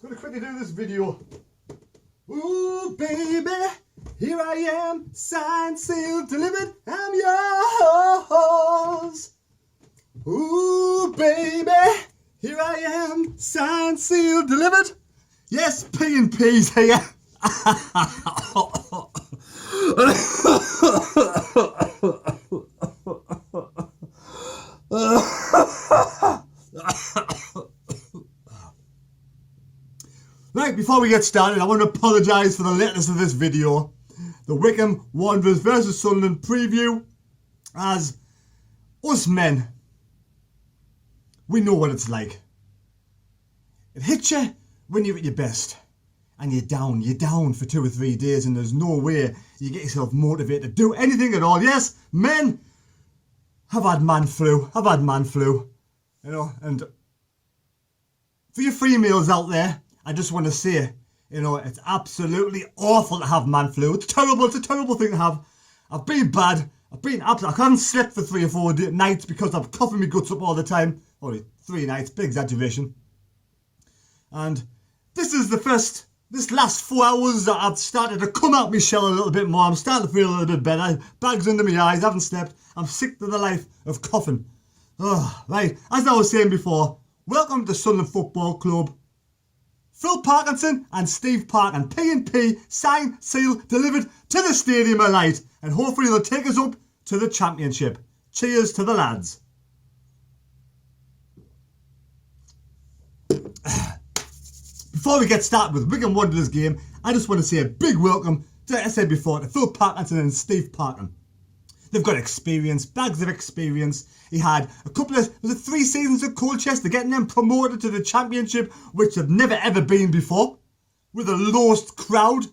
Gonna quickly do this video. Ooh, baby, here I am, signed, sealed, delivered, I'm yours. Ooh, baby, here I am, signed, sealed, delivered. Yes, P and P's here. Right, before we get started, I want to apologise for the lateness of this video. The Wycombe Wanderers versus Sunderland preview. As us men, we know what it's like. It hits you when you're at your best. And you're down for 2 or 3 days and there's no way you get yourself motivated to do anything at all. Yes, men, I've had man flu. You know, and for you females out there, I just want to say, you know, it's absolutely awful to have man flu. It's terrible. It's a terrible thing to have. I've been bad. I haven't slept for 3 or 4 nights because I'm coughing my guts up all the time. Only 3 nights, big exaggeration. And this last 4 hours that I've started to come out my shell a little bit more. I'm starting to feel a little bit better. Bags under my eyes, haven't slept. I'm sick to the life of coughing. Oh, right, as I was saying before, welcome to Sunderland Football Club. Phil Parkinson and Steve Park and P&P signed, sealed, delivered to the Stadium of Light. And hopefully they'll take us up to the Championship. Cheers to the lads. Before we get started with Wycombe Wanderers game, I just want to say a big welcome, as I said before, to Phil Parkinson and Steve Parkin. They've got experience, bags of experience. He had a couple of, was it 3 seasons at Colchester, getting them promoted to the Championship, which they've never ever been before, with the lowest crowd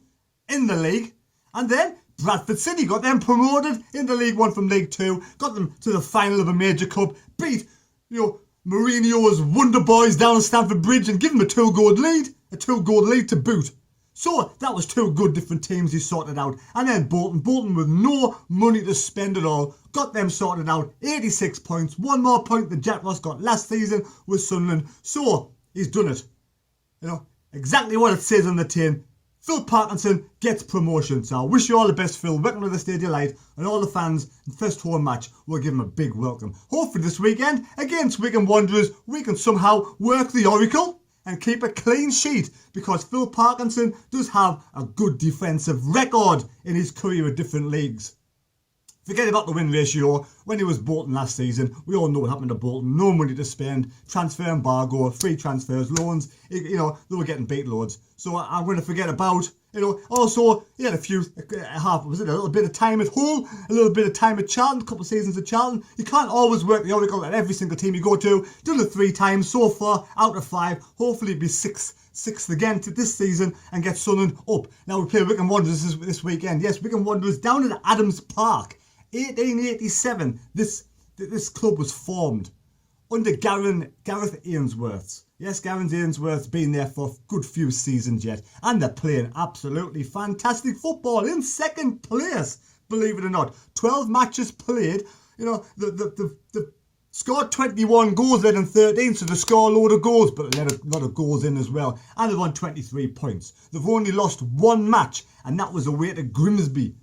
in the league. And then Bradford City got them promoted into League One from League Two, got them to the final of a major cup, beat, you know, Mourinho's Wonder Boys down at Stamford Bridge and give them a 2-goal lead to boot. So that was 2 good different teams he sorted out. And then Bolton with no money to spend at all, got them sorted out. 86 points, 1 more point than Jack Ross got last season with Sunderland. So he's done it. You know, exactly what it says on the tin. Phil Parkinson gets promotion. So I wish you all the best, Phil. Welcome to the Stadium Light, and all the fans in the first home match will give him a big welcome. Hopefully this weekend against Wycombe Wanderers we can somehow work the oracle and keep a clean sheet, because Phil Parkinson does have a good defensive record in his career at different leagues. Forget about the win ratio. When he was Bolton last season, we all know what happened to Bolton. No money to spend, transfer embargo, free transfers, loans. You know, they were getting beat loads. So I'm going to forget about, you know, also he had a little bit of time at Hull, a little bit of time at Charlton, a couple of seasons at Charlton. You can't always work the oracle at every single team you go to. Done it 3 times so far, out of 5. Hopefully it'll be sixth again to this season and get Sunderland up. Now we play Wycombe Wanderers this weekend. Yes, Wycombe Wanderers down at Adams Park. 1887, this club was formed under Gareth Ainsworth. Yes, Gareth Ainsworth's been there for a good few seasons yet, and they're playing absolutely fantastic football in 2nd place, believe it or not. 12 matches played. You know, they've scored 21 goals, led in 13, so they score a load of goals, but let a lot of goals in as well. And they've won 23 points. They've only lost 1 match, and that was away to Grimsby.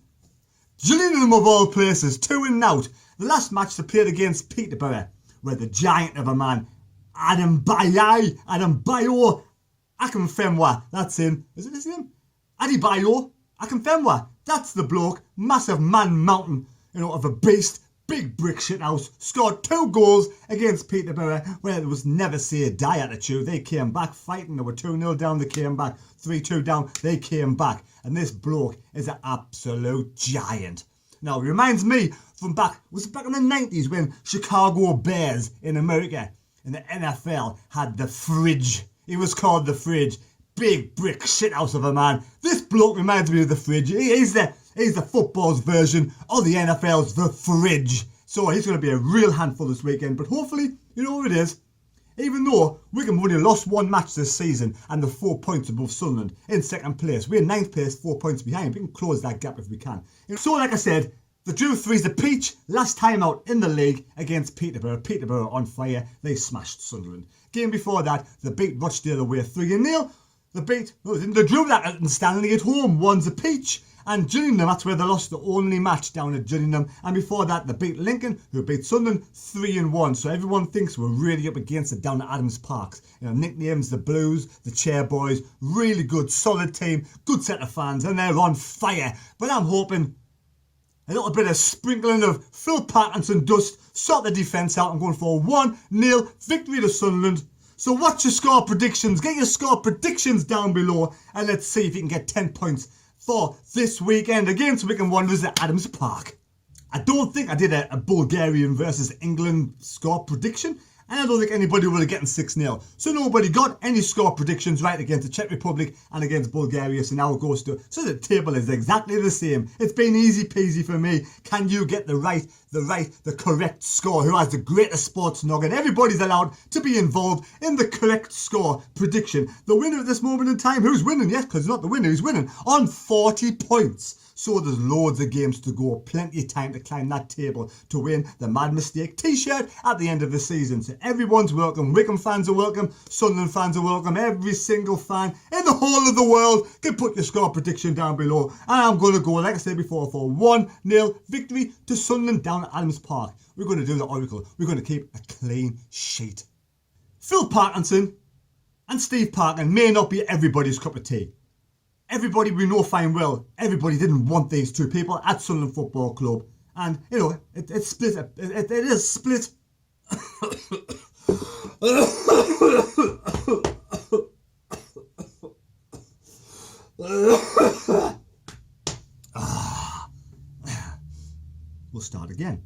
Gillingham of all places, 2-0. The last match they played against Peterborough, where the giant of a man, Adam Bayo Akinfenwa, that's him. Is it his name? Adebayo Akinfenwa, that's the bloke. Massive man mountain, you know, of a beast. Big brick shit house. Scored 2 goals against Peterborough, where there was never say die attitude. They came back fighting. They were 2-0 down. They came back 3-2 down. They came back. And this bloke is an absolute giant. Now, it reminds me from back in the 90s when Chicago Bears in America, in the NFL, had the Fridge. He was called the Fridge. Big brick shithouse of a man. This bloke reminds me of the Fridge. He's the football's version of the NFL's the Fridge. So he's going to be a real handful this weekend. But hopefully, you know what it is. Even though Wycombe only lost 1 match this season and they're 4 points above Sunderland in 2nd place. We're in 9th place, 4 points behind. We can close that gap if we can. So like I said, the drew 3's the peach last time out in the league against Peterborough. Peterborough on fire. They smashed Sunderland. Game before that, they beat Rochdale away 3-0. They drew that at Stanley at home, one's a peach. And Gillingham, that's where they lost the only match down at Gillingham. And before that, they beat Lincoln, who beat Sunderland 3-1. So everyone thinks we're really up against it down at Adams Park. Nicknames, the Blues, the Chair Boys. Really good, solid team, good set of fans, and they're on fire. But I'm hoping a little bit of sprinkling of Phil Parkinson dust, sort the defence out. I'm going for a 1-0 victory to Sunderland. So what's your score predictions? Get your score predictions down below, and let's see if you can get 10 points for this weekend against Wycombe Wanderers at Adams Park. I don't think I did a Bulgarian versus England score prediction, and I don't think anybody would have gotten 6-0. So nobody got any score predictions right against the Czech Republic and against Bulgaria, so now it goes to... So the table is exactly the same. It's been easy peasy for me. Can you get the correct score? Who has the greatest sports nugget? Everybody's allowed to be involved in the correct score prediction. The winner at this moment in time, who's winning? Yes, because it's not the winner, who's winning on 40 points. So there's loads of games to go, plenty of time to climb that table to win the Mad Mistake t-shirt at the end of the season. So everyone's welcome. Wycombe fans are welcome, Sunderland fans are welcome. Every single fan in the whole of the world can put your score prediction down below. And I'm going to go, like I said before, for 1-0 victory to Sunderland down at Adams Park. We're going to do the Oracle. We're going to keep a clean sheet. Phil Parkinson and Steve Parkin may not be everybody's cup of tea. Everybody we know fine well, everybody didn't want these two people at Sunderland Football Club. And, it's split. It is split. We'll start again.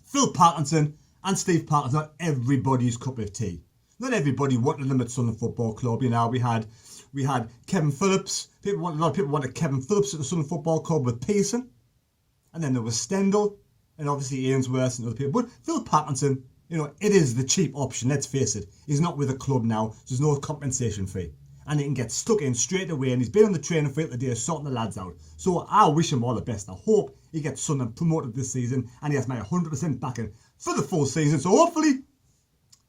Phil Parkinson and Steve Parkinson are everybody's cup of tea. Not everybody wanted them at Sunderland Football Club. We had Kevin Phillips. A lot of people wanted Kevin Phillips at the Sunderland Football Club with Pearson. And then there was Stendhal and obviously Ainsworth and other people. But Phil Parkinson, it is the cheap option, let's face it. He's not with the club now, so there's no compensation fee. And he can get stuck in straight away, and he's been on the training field today sorting the lads out. So I wish him all the best. I hope he gets Sunderland promoted this season, and he has my 100% backing for the full season. So hopefully,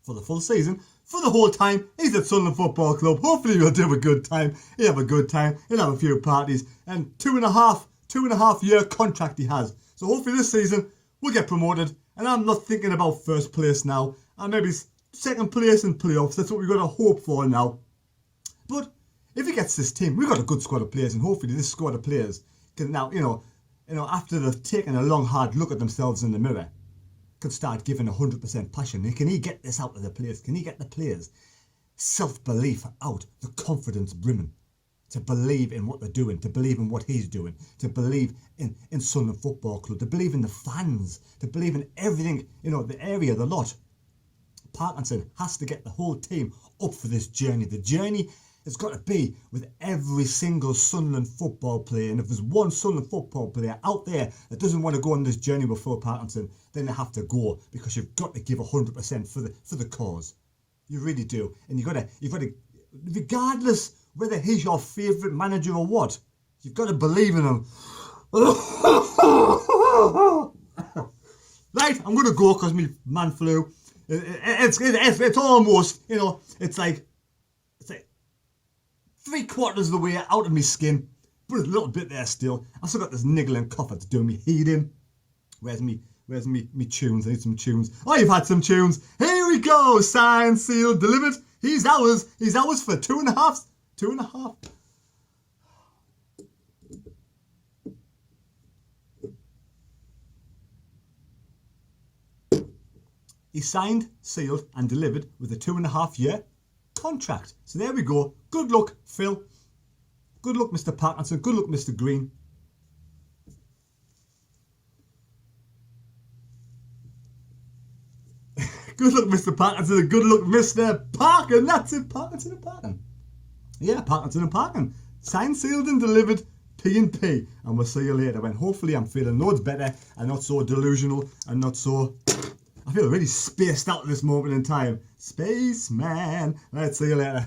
for the full season, for the whole time he's at Sunderland Football Club, hopefully he'll do a good time. He'll have a good time. He'll have a few parties. And 2.5 year contract he has. So hopefully this season we'll get promoted. And I'm not thinking about first place now. And maybe second place in playoffs. That's what we've got to hope for now. But if he gets this team, we've got a good squad of players, and hopefully this squad of players can now, after they've taken a long hard look at themselves in the mirror, can start giving 100% passion. And can he get this out of the players? Can he get the players self-belief out, the confidence brimming, to believe in what they're doing, to believe in what he's doing, to believe in Sunderland Football Club, to believe in the fans, to believe in everything, the area, the lot. Parkinson has to get the whole team up for this journey. The journey has got to be with every single Sunderland football player. And if there's one Sunderland football player out there that doesn't want to go on this journey with Phil Parkinson, then they have to go, because you've got to give 100% for the cause. You really do. And you've got to, regardless whether he's your favourite manager or what, you've got to believe in him. Right, I'm going to go because my man flu. It's almost, it's like 3/4 of the way out of my skin, but a little bit there still. I've still got this niggling cough that's doing me heat in. Where's me tunes? I need some tunes. Oh, you've had some tunes. Here we go. Signed, sealed, delivered. He's ours for 2.5. He signed, sealed and delivered with a 2.5 year contract. So there we go. Good luck, Phil. Good luck, Mr. Parkinson. Good luck, Mr. Green. Good luck, Mr. Parkinson. And good luck, Mr. Parkin. That's it, Parkinson and Parkin. Yeah, Parkinson and Parkin. Signed, sealed and delivered. P&P. And we'll see you later when hopefully I'm feeling loads better and not so delusional and not so... I feel really spaced out at this moment in time. Spaceman. Let's see you later.